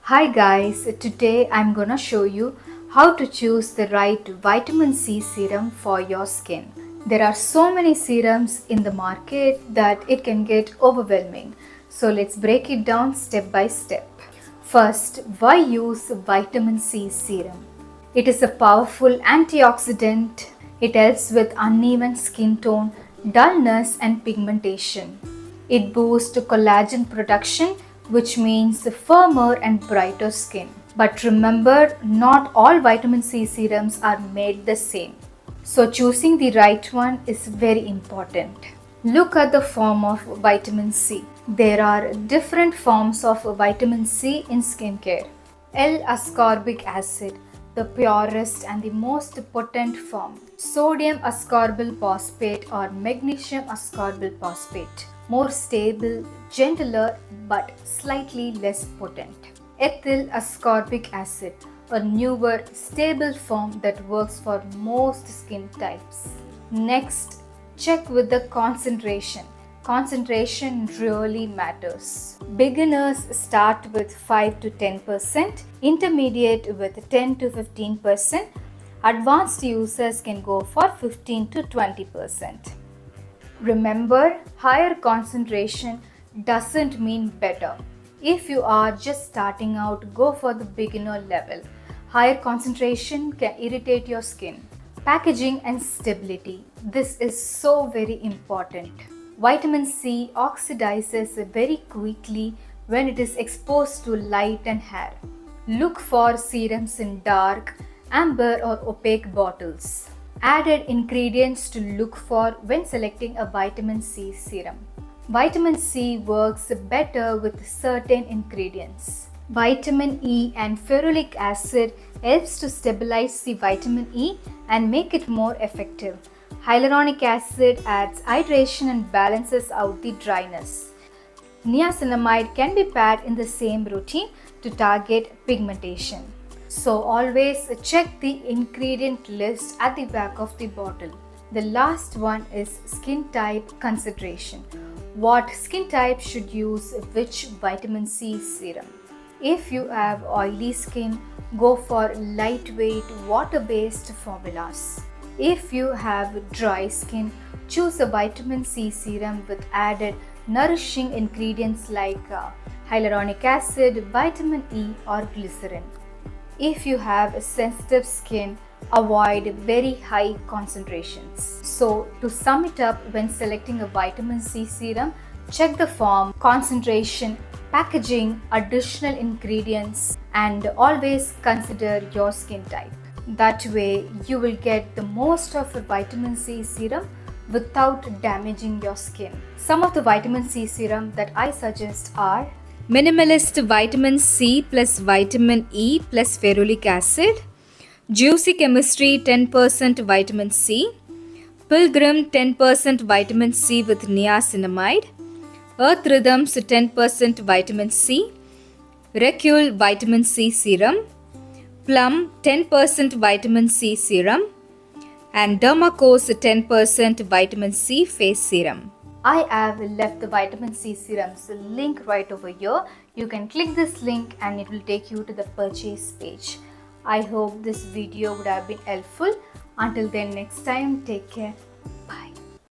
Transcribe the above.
Hi guys, today I'm gonna show you how to choose the right vitamin C serum for your skin. There are so many serums in the market that it can get overwhelming. So let's break it down step by step. First, why use vitamin C serum? It is a powerful antioxidant. It helps with uneven skin tone, dullness and pigmentation. It boosts collagen production, which means firmer and brighter skin. But remember, not all vitamin C serums are made the same. So choosing the right one is very important. Look at the form of vitamin C. There are different forms of vitamin C in skincare. L-Ascorbic Acid, the purest and the most potent form. Sodium Ascorbyl Phosphate or Magnesium Ascorbyl Phosphate, more stable, gentler but slightly less potent. Ethyl Ascorbic Acid, a newer, stable form that works for most skin types. Next, check with the concentration. Concentration really matters. Beginners start with 5 to 10%, intermediate with 10 to 15%, advanced users can go for 15 to 20%. Remember, higher concentration doesn't mean better. If you are just starting out, go for the beginner level. Higher concentration can irritate your skin. Packaging and stability. This is so very important. Vitamin C oxidizes very quickly when it is exposed to light and air. Look for serums in dark, amber or opaque bottles. Added ingredients to look for when selecting a vitamin C serum. Vitamin C works better with certain ingredients. Vitamin E and ferulic acid helps to stabilize the vitamin E and make it more effective. Hyaluronic acid adds hydration and balances out the dryness. Niacinamide can be paired in the same routine to target pigmentation. So always check the ingredient list at the back of the bottle. The last one is skin type consideration. What skin type should use which vitamin C serum? If you have oily skin, go for lightweight water-based formulas. If you have dry skin, choose a vitamin C serum with added nourishing ingredients like hyaluronic acid, vitamin E or glycerin. If you have sensitive skin, avoid very high concentrations. So to sum it up, when selecting a vitamin C serum, check the form, concentration, packaging, additional ingredients, and always consider your skin type. That way you will get the most of a vitamin C serum without damaging your skin. Some of the vitamin C serum that I suggest are Minimalist Vitamin C plus Vitamin E plus Ferulic Acid, Juicy Chemistry 10% Vitamin C, Pilgrim 10% Vitamin C with Niacinamide, Earth Rhythms 10% Vitamin C, Recule Vitamin C Serum, Plum 10% Vitamin C Serum, and Dermacose 10% Vitamin C Face Serum. I have left the vitamin C serums link right over here. You can click this link and it will take you to the purchase page. I hope this video would have been helpful. Until then, next time, take care. Bye.